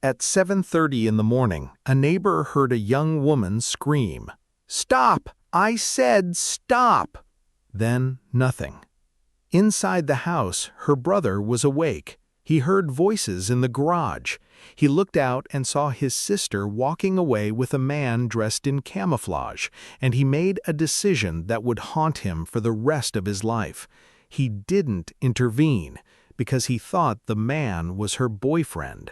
At 7:30 in the morning, a neighbor heard a young woman scream, "Stop! I said stop!" Then nothing. Inside the house, her brother was awake. He heard voices in the garage. He looked out and saw his sister walking away with a man dressed in camouflage, and he made a decision that would haunt him for the rest of his life. He didn't intervene because he thought the man was her boyfriend.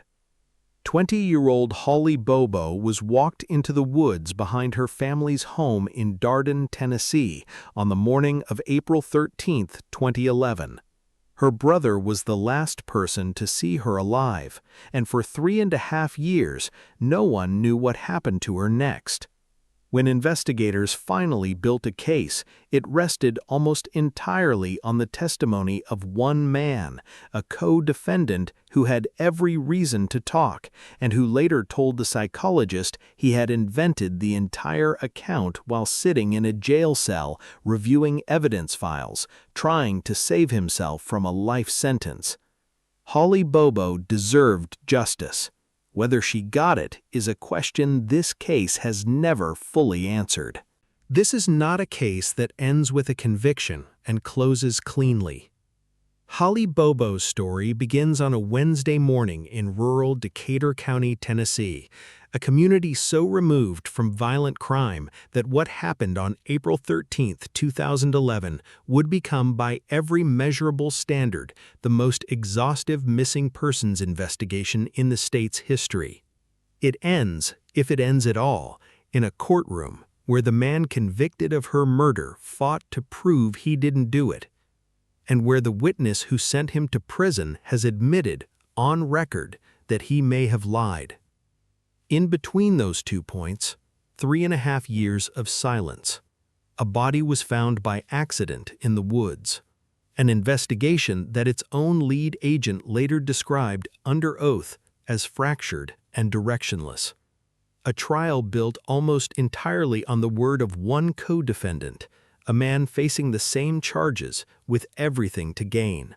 20-year-old Holly Bobo was walked into the woods behind her family's home in Darden, Tennessee, on the morning of April 13, 2011. Her brother was the last person to see her alive, and for 3.5 years, no one knew what happened to her next. When investigators finally built a case, it rested almost entirely on the testimony of one man, a co-defendant who had every reason to talk, and who later told the psychologist he had invented the entire account while sitting in a jail cell reviewing evidence files, trying to save himself from a life sentence. Holly Bobo deserved justice. Whether she got it is a question this case has never fully answered. This is not a case that ends with a conviction and closes cleanly. Holly Bobo's story begins on a Wednesday morning in rural Decatur County, Tennessee, a community so removed from violent crime that what happened on April 13, 2011 would become by every measurable standard the most exhaustive missing persons investigation in the state's history. It ends, if it ends at all, in a courtroom where the man convicted of her murder fought to prove he didn't do it, and where the witness who sent him to prison has admitted, on record, that he may have lied. In between those 2 points, 3.5 years of silence. A body was found by accident in the woods. An investigation that its own lead agent later described under oath as fractured and directionless. A trial built almost entirely on the word of one co-defendant, a man facing the same charges with everything to gain.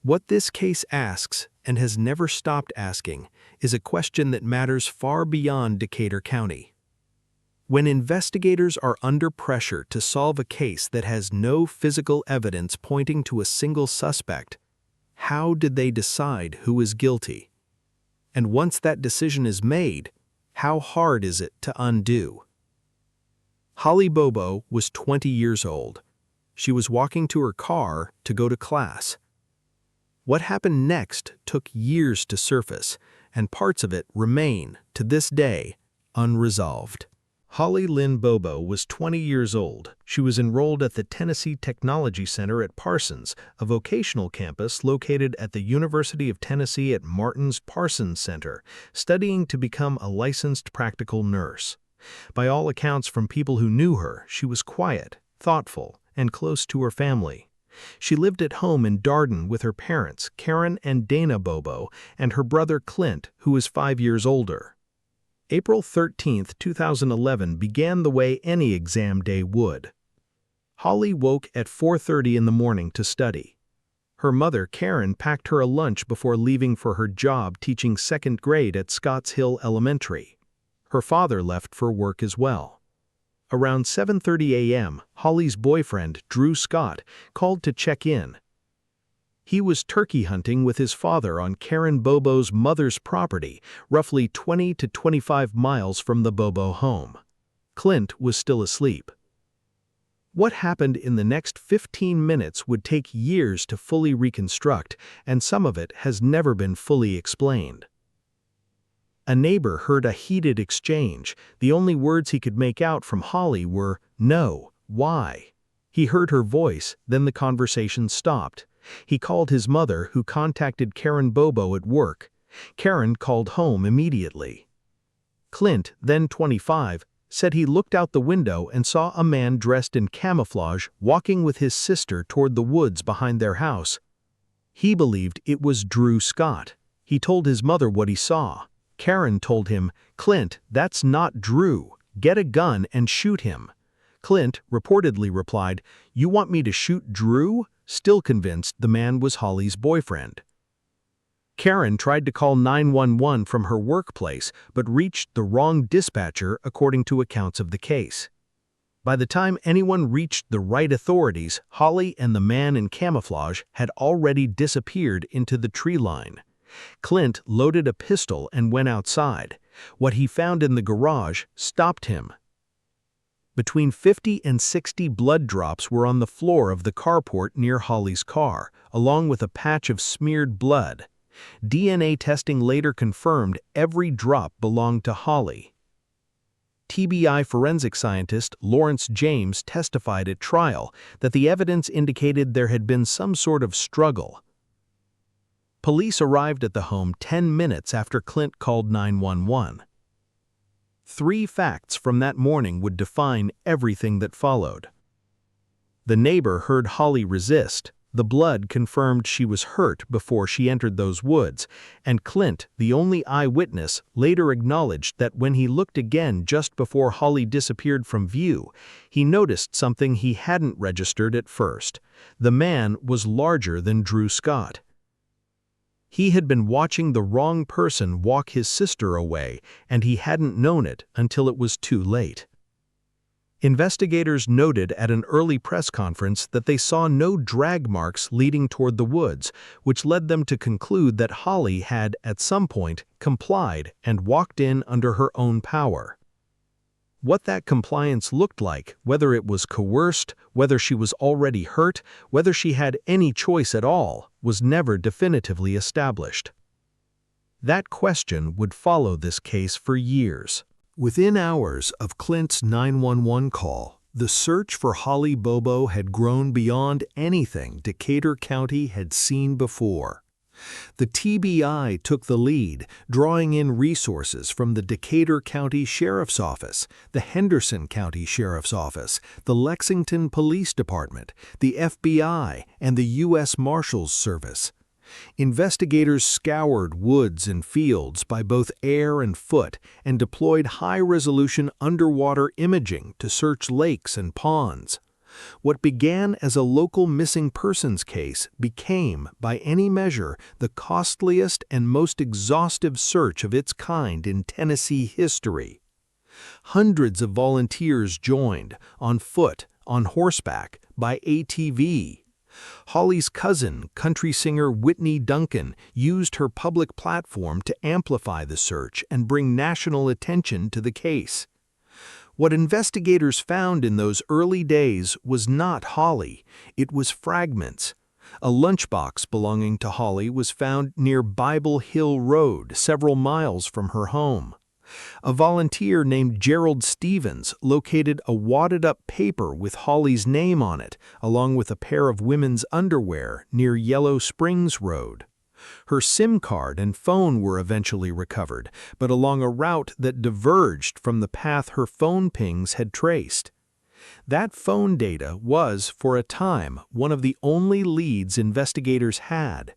What this case asks, and has never stopped asking, is a question that matters far beyond Decatur County. When investigators are under pressure to solve a case that has no physical evidence pointing to a single suspect, how did they decide who is guilty? And once that decision is made, how hard is it to undo? Holly Bobo was 20 years old. She was walking to her car to go to class. What happened next took years to surface, and parts of it remain, to this day, unresolved. Holly Lynn Bobo was 20 years old. She was enrolled at the Tennessee Technology Center at Parsons, a vocational campus located at the University of Tennessee at Martin's Parsons Center, studying to become a licensed practical nurse. By all accounts from people who knew her, she was quiet, thoughtful, and close to her family. She lived at home in Darden with her parents, Karen and Dana Bobo, and her brother Clint, who was 5 years older. April 13, 2011 began the way any exam day would. Holly woke at 4:30 in the morning to study. Her mother, Karen, packed her a lunch before leaving for her job teaching 2nd grade at Scotts Hill Elementary. Her father left for work as well. Around 7:30 a.m., Holly's boyfriend, Drew Scott, called to check in. He was turkey hunting with his father on Karen Bobo's mother's property, roughly 20 to 25 miles from the Bobo home. Clint was still asleep. What happened in the next 15 minutes would take years to fully reconstruct, and some of it has never been fully explained. A neighbor heard a heated exchange. The only words he could make out from Holly were, "No, why?" He heard her voice, then the conversation stopped. He called his mother, who contacted Karen Bobo at work. Karen called home immediately. Clint, then 25, said he looked out the window and saw a man dressed in camouflage walking with his sister toward the woods behind their house. He believed it was Drew Scott. He told his mother what he saw. Karen told him, "Clint, that's not Drew. Get a gun and shoot him." Clint reportedly replied, "You want me to shoot Drew?" still convinced the man was Holly's boyfriend. Karen tried to call 911 from her workplace but reached the wrong dispatcher according to accounts of the case. By the time anyone reached the right authorities, Holly and the man in camouflage had already disappeared into the tree line. Clint loaded a pistol and went outside. What he found in the garage stopped him. Between 50 and 60 blood drops were on the floor of the carport near Holly's car, along with a patch of smeared blood. DNA testing later confirmed every drop belonged to Holly. TBI forensic scientist Lawrence James testified at trial that the evidence indicated there had been some sort of struggle. Police arrived at the home 10 minutes after Clint called 911. 3 facts from that morning would define everything that followed. The neighbor heard Holly resist. The blood confirmed she was hurt before she entered those woods, and Clint, the only eyewitness, later acknowledged that when he looked again just before Holly disappeared from view, he noticed something he hadn't registered at first. The man was larger than Drew Scott. He had been watching the wrong person walk his sister away, and he hadn't known it until it was too late. Investigators noted at an early press conference that they saw no drag marks leading toward the woods, which led them to conclude that Holly had, at some point, complied and walked in under her own power. What that compliance looked like, whether it was coerced, whether she was already hurt, whether she had any choice at all, was never definitively established. That question would follow this case for years. Within hours of Clint's 911 call, the search for Holly Bobo had grown beyond anything Decatur County had seen before. The TBI took the lead, drawing in resources from the Decatur County Sheriff's Office, the Henderson County Sheriff's Office, the Lexington Police Department, the FBI, and the U.S. Marshals Service. Investigators scoured woods and fields by both air and foot and deployed high-resolution underwater imaging to search lakes and ponds. What began as a local missing persons case became, by any measure, the costliest and most exhaustive search of its kind in Tennessee history. Hundreds of volunteers joined, on foot, on horseback, by ATV. Holly's cousin, country singer Whitney Duncan, used her public platform to amplify the search and bring national attention to the case. What investigators found in those early days was not Holly, it was fragments. A lunchbox belonging to Holly was found near Bible Hill Road, several miles from her home. A volunteer named Gerald Stevens located a wadded-up paper with Holly's name on it, along with a pair of women's underwear near Yellow Springs Road. Her SIM card and phone were eventually recovered, but along a route that diverged from the path her phone pings had traced. That phone data was, for a time, one of the only leads investigators had.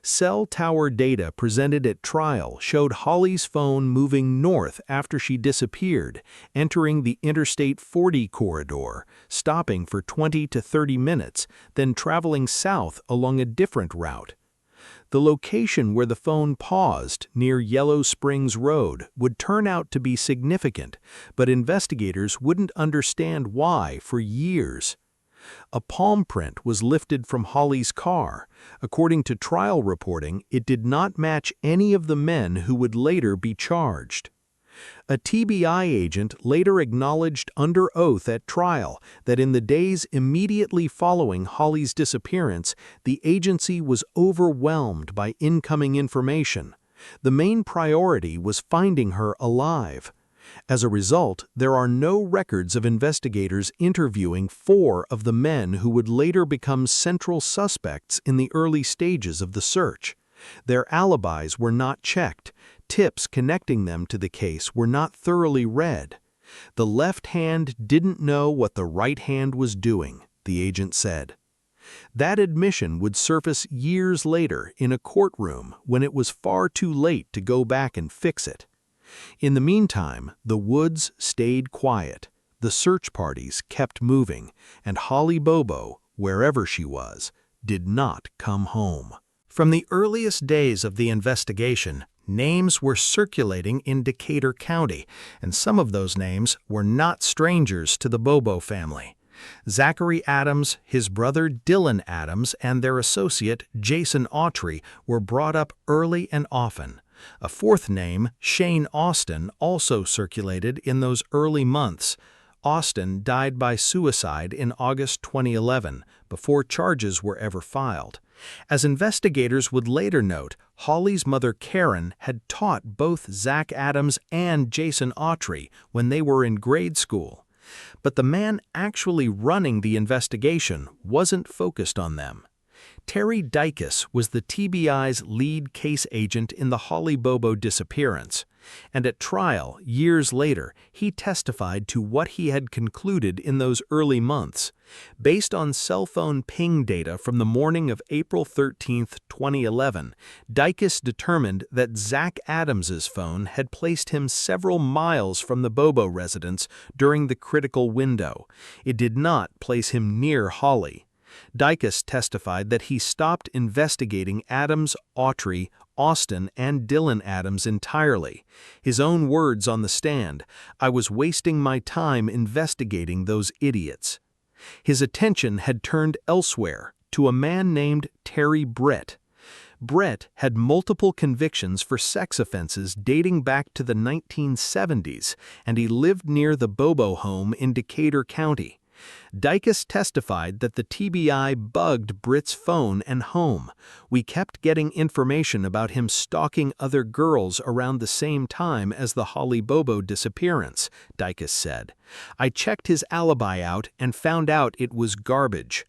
Cell tower data presented at trial showed Holly's phone moving north after she disappeared, entering the Interstate 40 corridor, stopping for 20 to 30 minutes, then traveling south along a different route. The location where the phone paused, near Yellow Springs Road, would turn out to be significant, but investigators wouldn't understand why for years. A palm print was lifted from Holly's car. According to trial reporting, it did not match any of the men who would later be charged. A TBI agent later acknowledged under oath at trial that in the days immediately following Holly's disappearance, the agency was overwhelmed by incoming information. The main priority was finding her alive. As a result, there are no records of investigators interviewing 4 of the men who would later become central suspects in the early stages of the search. Their alibis were not checked. Tips connecting them to the case were not thoroughly read. The left hand didn't know what the right hand was doing, the agent said. That admission would surface years later in a courtroom when it was far too late to go back and fix it. In the meantime, the woods stayed quiet, the search parties kept moving, and Holly Bobo, wherever she was, did not come home. From the earliest days of the investigation, names were circulating in Decatur County, and some of those names were not strangers to the Bobo family. Zachary Adams, his brother Dylan Adams, and their associate Jason Autry were brought up early and often. A fourth name, Shane Austin, also circulated in those early months. Austin died by suicide in August 2011, before charges were ever filed. As investigators would later note, Holly's mother Karen had taught both Zach Adams and Jason Autry when they were in grade school. But the man actually running the investigation wasn't focused on them. Terry Dykes was the TBI's lead case agent in the Holly Bobo disappearance, and at trial, years later, he testified to what he had concluded in those early months. Based on cell phone ping data from the morning of April 13, 2011, Dykes determined that Zach Adams's phone had placed him several miles from the Bobo residence during the critical window. It did not place him near Holly. Dykes testified that he stopped investigating Adams, Autry, Austin, and Dylan Adams entirely. His own words on the stand, "I was wasting my time investigating those idiots." His attention had turned elsewhere, to a man named Terry Britt. Britt had multiple convictions for sex offenses dating back to the 1970s, and he lived near the Bobo home in Decatur County. Dykes testified that the TBI bugged Britt's phone and home. "We kept getting information about him stalking other girls around the same time as the Holly Bobo disappearance," Dykes said. "I checked his alibi out and found out it was garbage."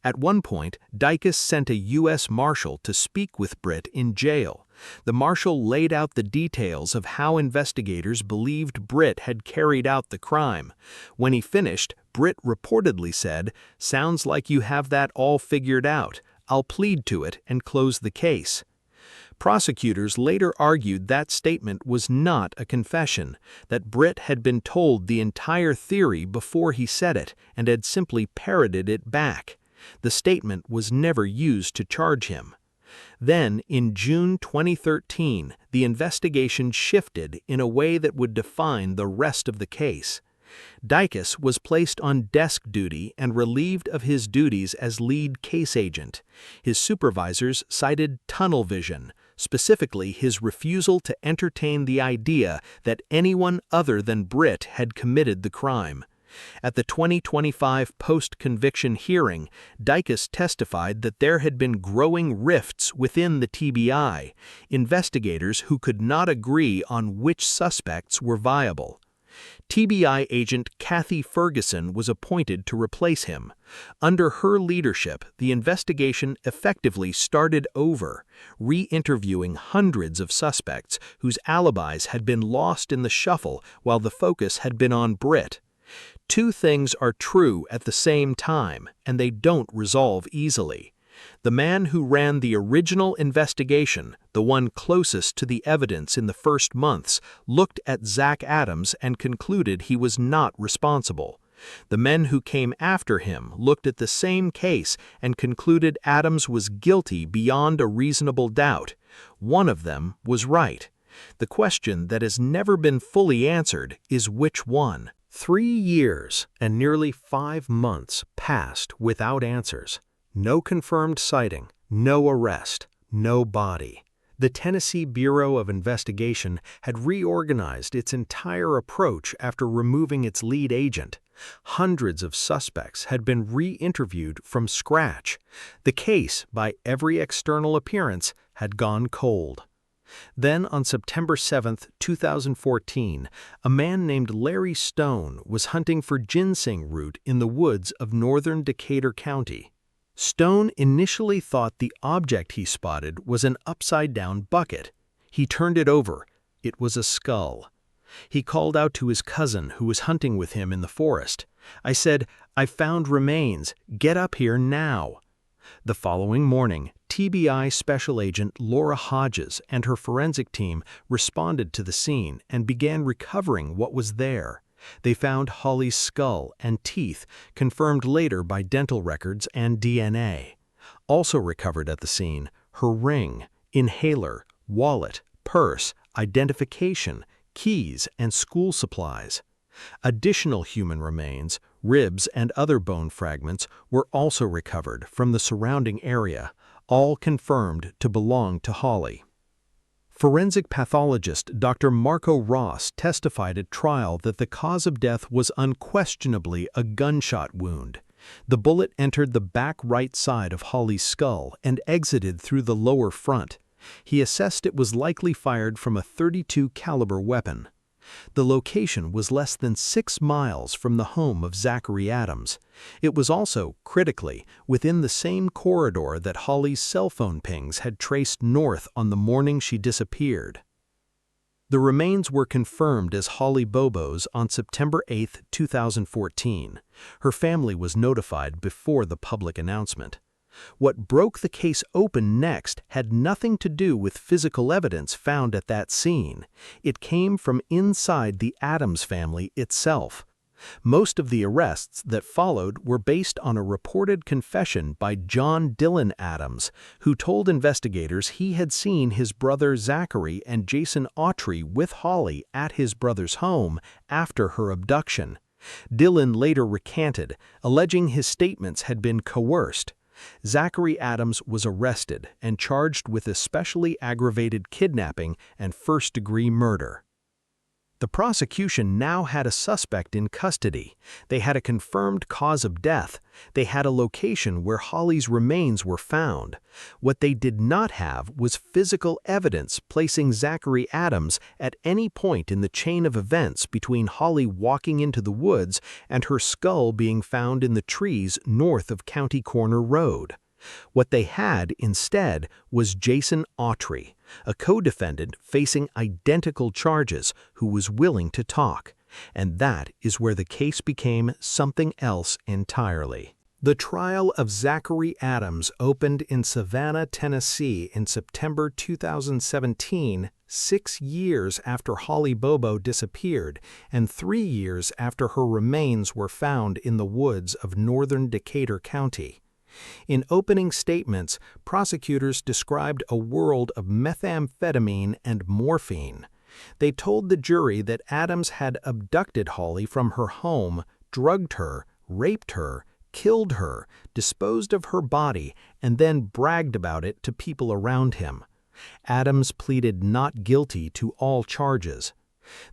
At one point, Dykes sent a U.S. Marshal to speak with Britt in jail. The Marshal laid out the details of how investigators believed Britt had carried out the crime. When he finished, Britt reportedly said, "Sounds like you have that all figured out. I'll plead to it and close the case." Prosecutors later argued that statement was not a confession, that Britt had been told the entire theory before he said it and had simply parroted it back. The statement was never used to charge him. Then, in June 2013, the investigation shifted in a way that would define the rest of the case. Dykes was placed on desk duty and relieved of his duties as lead case agent. His supervisors cited tunnel vision, specifically his refusal to entertain the idea that anyone other than Britt had committed the crime. At the 2025 post-conviction hearing, Dykes testified that there had been growing rifts within the TBI, investigators who could not agree on which suspects were viable. TBI agent Kathy Ferguson was appointed to replace him. Under her leadership, the investigation effectively started over, re-interviewing hundreds of suspects whose alibis had been lost in the shuffle while the focus had been on Britt. Two things are true at the same time, and they don't resolve easily. The man who ran the original investigation, the one closest to the evidence in the first months, looked at Zach Adams and concluded he was not responsible. The men who came after him looked at the same case and concluded Adams was guilty beyond a reasonable doubt. One of them was right. The question that has never been fully answered is which one. 3 years and nearly 5 months passed without answers. No confirmed sighting, no arrest, no body. The Tennessee Bureau of Investigation had reorganized its entire approach after removing its lead agent. Hundreds of suspects had been re-interviewed from scratch. The case, by every external appearance, had gone cold. Then, on September 7, 2014, a man named Larry Stone was hunting for ginseng root in the woods of northern Decatur County. Stone initially thought the object he spotted was an upside-down bucket. He turned it over. It was a skull. He called out to his cousin who was hunting with him in the forest. "I said, I found remains. Get up here now." The following morning, TBI Special Agent Laura Hodges and her forensic team responded to the scene and began recovering what was there. They found Holly's skull and teeth, confirmed later by dental records and DNA. Also recovered at the scene, her ring, inhaler, wallet, purse, identification, keys, and school supplies. Additional human remains, ribs, and other bone fragments were also recovered from the surrounding area, all confirmed to belong to Holly. Forensic pathologist Dr. Marco Ross testified at trial that the cause of death was unquestionably a gunshot wound. The bullet entered the back right side of Holly's skull and exited through the lower front. He assessed it was likely fired from a .32 caliber weapon. The location was less than 6 miles from the home of Zachary Adams. It was also, critically, within the same corridor that Holly's cell phone pings had traced north on the morning she disappeared. The remains were confirmed as Holly Bobo's on September 8, 2014. Her family was notified before the public announcement. What broke the case open next had nothing to do with physical evidence found at that scene. It came from inside the Adams family itself. Most of the arrests that followed were based on a reported confession by John Dylan Adams, who told investigators he had seen his brother Zachary and Jason Autry with Holly at his brother's home after her abduction. Dylan later recanted, alleging his statements had been coerced. Zachary Adams was arrested and charged with especially aggravated kidnapping and first-degree murder. The prosecution now had a suspect in custody. They had a confirmed cause of death. They had a location where Holly's remains were found. What they did not have was physical evidence placing Zachary Adams at any point in the chain of events between Holly walking into the woods and her skull being found in the trees north of County Corner Road. What they had, instead, was Jason Autry, a co-defendant facing identical charges who was willing to talk. And that is where the case became something else entirely. The trial of Zachary Adams opened in Savannah, Tennessee in September 2017, 6 years after Holly Bobo disappeared and 3 years after her remains were found in the woods of northern Decatur County. In opening statements, prosecutors described a world of methamphetamine and morphine. They told the jury that Adams had abducted Holly from her home, drugged her, raped her, killed her, disposed of her body, and then bragged about it to people around him. Adams pleaded not guilty to all charges.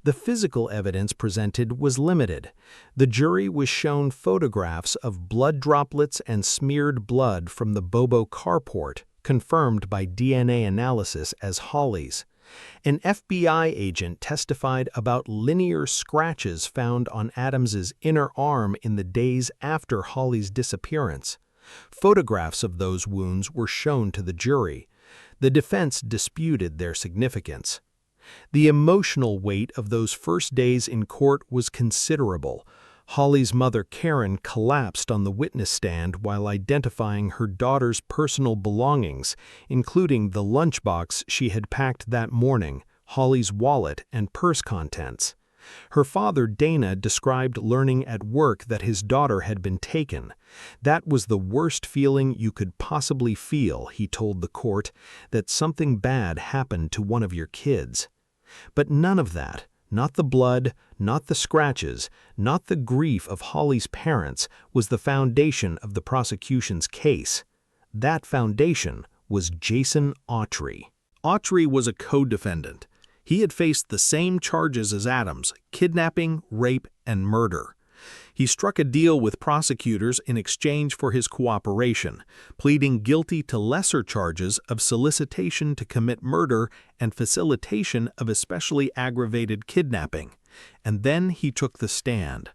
The physical evidence presented was limited. The jury was shown photographs of blood droplets and smeared blood from the Bobo carport, confirmed by DNA analysis as Holly's. An FBI agent testified about linear scratches found on Adams's inner arm in the days after Holly's disappearance. Photographs of those wounds were shown to the jury. The defense disputed their significance. The emotional weight of those first days in court was considerable. Holly's mother, Karen, collapsed on the witness stand while identifying her daughter's personal belongings, including the lunchbox she had packed that morning, Holly's wallet, and purse contents. Her father, Dana, described learning at work that his daughter had been taken. That was the worst feeling you could possibly feel, he told the court, that something bad happened to one of your kids. But none of that, not the blood, not the scratches, not the grief of Holly's parents, was the foundation of the prosecution's case. That foundation was Jason Autry. Autry was a co-defendant. He had faced the same charges as Adams: kidnapping, rape, and murder. He struck a deal with prosecutors in exchange for his cooperation, pleading guilty to lesser charges of solicitation to commit murder and facilitation of especially aggravated kidnapping. And then he took the stand.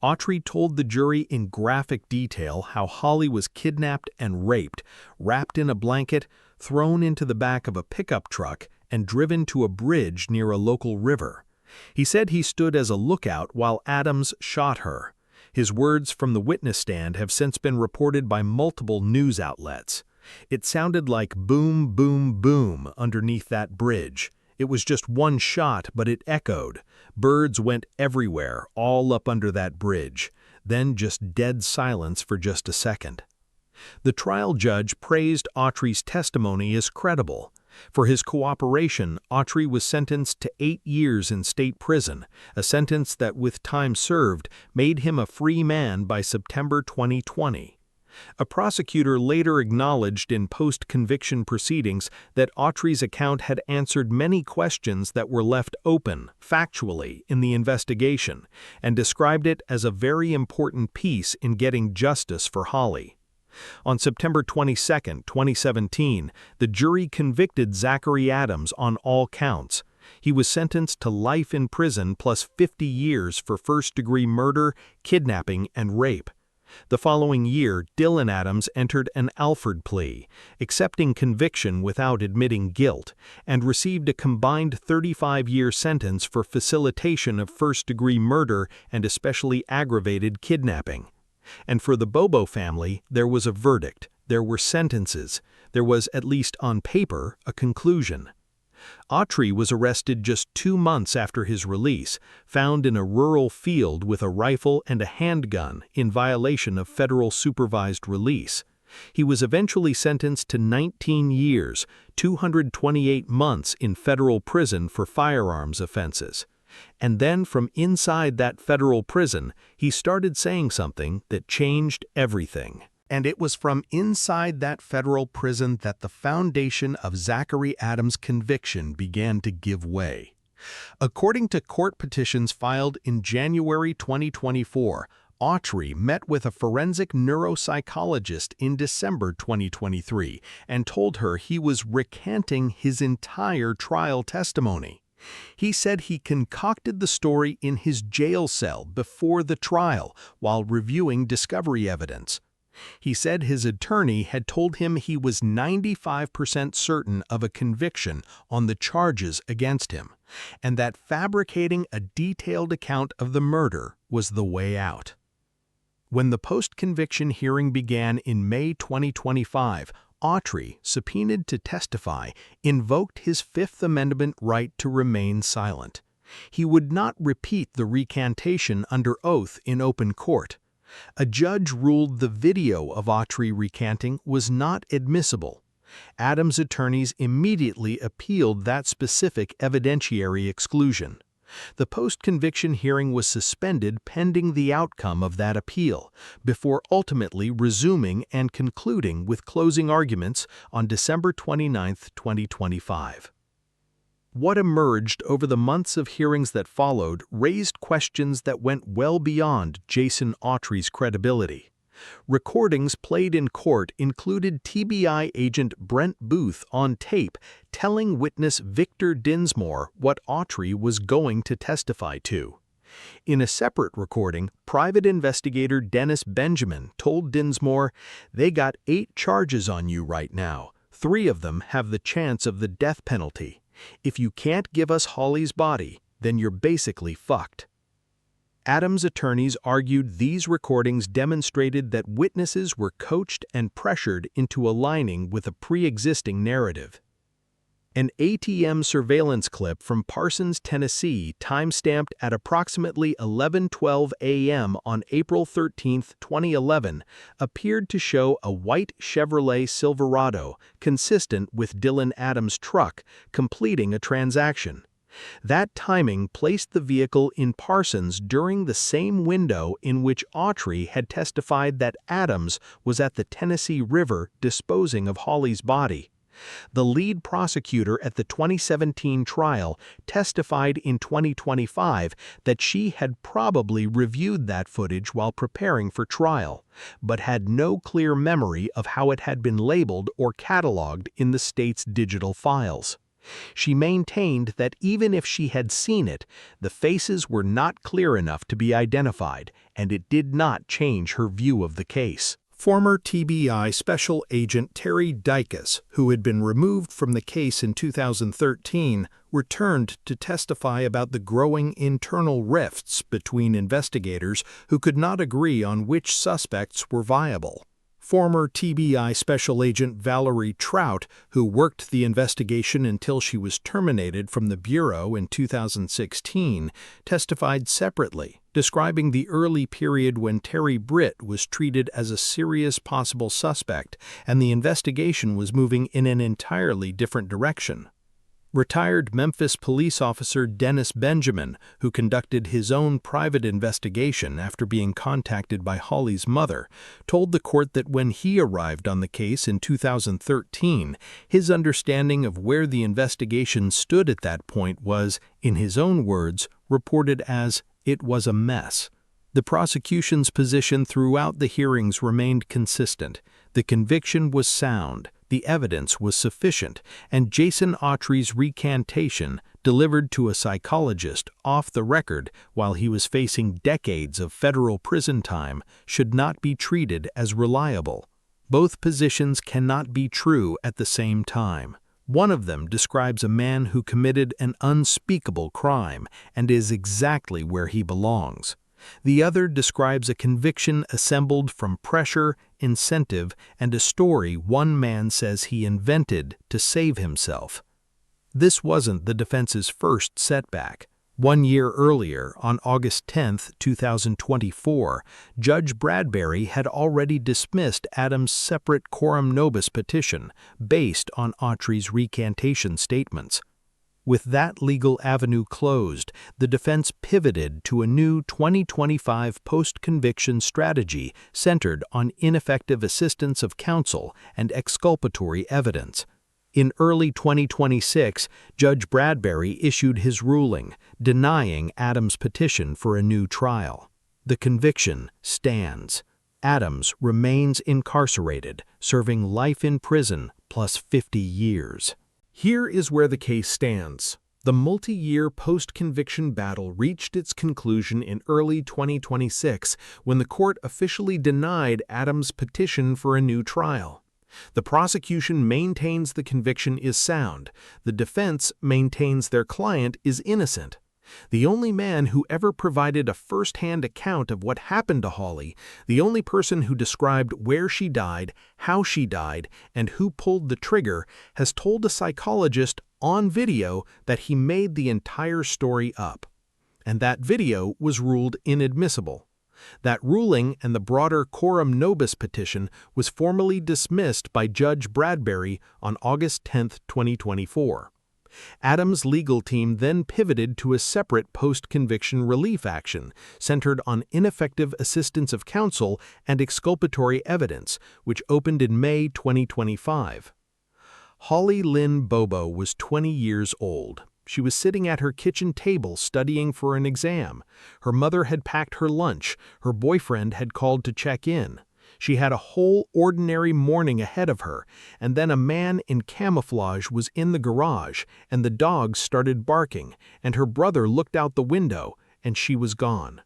Autry told the jury in graphic detail how Holly was kidnapped and raped, wrapped in a blanket, thrown into the back of a pickup truck, and driven to a bridge near a local river. He said he stood as a lookout while Adams shot her. His words from the witness stand have since been reported by multiple news outlets. It sounded like boom, boom, boom underneath that bridge. It was just one shot, but it echoed. Birds went everywhere, all up under that bridge. Then just dead silence for just a second. The trial judge praised Autry's testimony as credible. For his cooperation, Autry was sentenced to 8 years in state prison, a sentence that, with time served, made him a free man by September 2020. A prosecutor later acknowledged in post-conviction proceedings that Autry's account had answered many questions that were left open, factually, in the investigation, and described it as a very important piece in getting justice for Holly. On September 22, 2017, the jury convicted Zachary Adams on all counts. He was sentenced to life in prison plus 50 years for first-degree murder, kidnapping, and rape. The following year, Dylan Adams entered an Alford plea, accepting conviction without admitting guilt, and received a combined 35-year sentence for facilitation of first-degree murder and especially aggravated kidnapping. And for the Bobo family, there was a verdict, there were sentences, there was, at least on paper, a conclusion. Autry was arrested just 2 months after his release, found in a rural field with a rifle and a handgun in violation of federal supervised release. He was eventually sentenced to 19 years, 228 months in federal prison for firearms offenses. And then from inside that federal prison, he started saying something that changed everything. And it was from inside that federal prison that the foundation of Zachary Adams' conviction began to give way. According to court petitions filed in January 2024, Autry met with a forensic neuropsychologist in December 2023 and told her he was recanting his entire trial testimony. He said he concocted the story in his jail cell before the trial while reviewing discovery evidence. He said his attorney had told him he was 95% certain of a conviction on the charges against him, and that fabricating a detailed account of the murder was the way out. When the post-conviction hearing began in May 2025, Autry, subpoenaed to testify, invoked his Fifth Amendment right to remain silent. He would not repeat the recantation under oath in open court. A judge ruled the video of Autry recanting was not admissible. Adams' attorneys immediately appealed that specific evidentiary exclusion. The post-conviction hearing was suspended pending the outcome of that appeal, before ultimately resuming and concluding with closing arguments on December 29, 2025. What emerged over the months of hearings that followed raised questions that went well beyond Jason Autry's credibility. Recordings played in court included TBI agent Brent Booth on tape telling witness Victor Dinsmore what Autry was going to testify to. In a separate recording, private investigator Dennis Benjamin told Dinsmore, "They got 8 charges on you right now. 3 of them have the chance of the death penalty. If you can't give us Holly's body, then you're basically fucked." Adams' attorneys argued these recordings demonstrated that witnesses were coached and pressured into aligning with a pre-existing narrative. An ATM surveillance clip from Parsons, Tennessee, time-stamped at approximately 11:12 a.m. on April 13, 2011, appeared to show a white Chevrolet Silverado, consistent with Dylan Adams' truck, completing a transaction. That timing placed the vehicle in Parsons during the same window in which Autry had testified that Adams was at the Tennessee River disposing of Holly's body. The lead prosecutor at the 2017 trial testified in 2025 that she had probably reviewed that footage while preparing for trial, but had no clear memory of how it had been labeled or cataloged in the state's digital files. She maintained that even if she had seen it, the faces were not clear enough to be identified, and it did not change her view of the case. Former TBI Special Agent Terry Dicus, who had been removed from the case in 2013, returned to testify about the growing internal rifts between investigators who could not agree on which suspects were viable. Former TBI Special Agent Valerie Trout, who worked the investigation until she was terminated from the Bureau in 2016, testified separately, describing the early period when Terry Britt was treated as a serious possible suspect and the investigation was moving in an entirely different direction. Retired Memphis police officer Dennis Benjamin, who conducted his own private investigation after being contacted by Holly's mother, told the court that when he arrived on the case in 2013, his understanding of where the investigation stood at that point was, in his own words, reported as, "It was a mess." The prosecution's position throughout the hearings remained consistent. The conviction was sound, the evidence was sufficient, and Jason Autry's recantation, delivered to a psychologist off the record while he was facing decades of federal prison time, should not be treated as reliable. Both positions cannot be true at the same time. One of them describes a man who committed an unspeakable crime and is exactly where he belongs. The other describes a conviction assembled from pressure, incentive, and a story one man says he invented to save himself. This wasn't the defense's first setback. 1 year earlier, on August 10, 2024, Judge Bradbury had already dismissed Adams' separate coram nobis petition based on Autry's recantation statements. With that legal avenue closed, the defense pivoted to a new 2025 post-conviction strategy centered on ineffective assistance of counsel and exculpatory evidence. In early 2026, Judge Bradbury issued his ruling, denying Adams' petition for a new trial. The conviction stands. Adams remains incarcerated, serving life in prison plus 50 years. Here is where the case stands. The multi-year post-conviction battle reached its conclusion in early 2026 when the court officially denied Adams' petition for a new trial. The prosecution maintains the conviction is sound. The defense maintains their client is innocent. The only man who ever provided a first-hand account of what happened to Holly, the only person who described where she died, how she died, and who pulled the trigger, has told a psychologist on video that he made the entire story up. And that video was ruled inadmissible. That ruling and the broader coram nobis petition was formally dismissed by Judge Bradbury on August 10, 2024. Adams' legal team then pivoted to a separate post-conviction relief action centered on ineffective assistance of counsel and exculpatory evidence, which opened in May 2025. Holly Bobo was 20 years old. She was sitting at her kitchen table studying for an exam. Her mother had packed her lunch. Her boyfriend had called to check in. She had a whole ordinary morning ahead of her, and then a man in camouflage was in the garage, and the dogs started barking, and her brother looked out the window, and she was gone.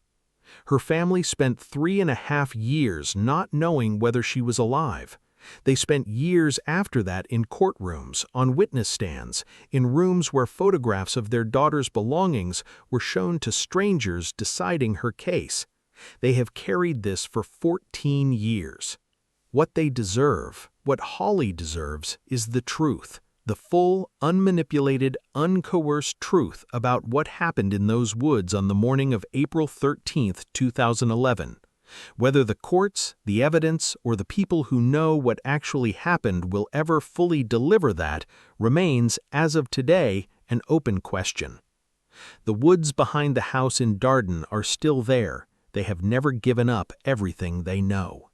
Her family spent 3.5 years not knowing whether she was alive. They spent years after that in courtrooms, on witness stands, in rooms where photographs of their daughter's belongings were shown to strangers deciding her case. They have carried this for 14 years. What they deserve, what Holly deserves, is the truth, the full, unmanipulated, uncoerced truth about what happened in those woods on the morning of April 13, 2011. Whether the courts, the evidence, or the people who know what actually happened will ever fully deliver that remains, as of today, an open question. The woods behind the house in Darden are still there. They have never given up everything they know.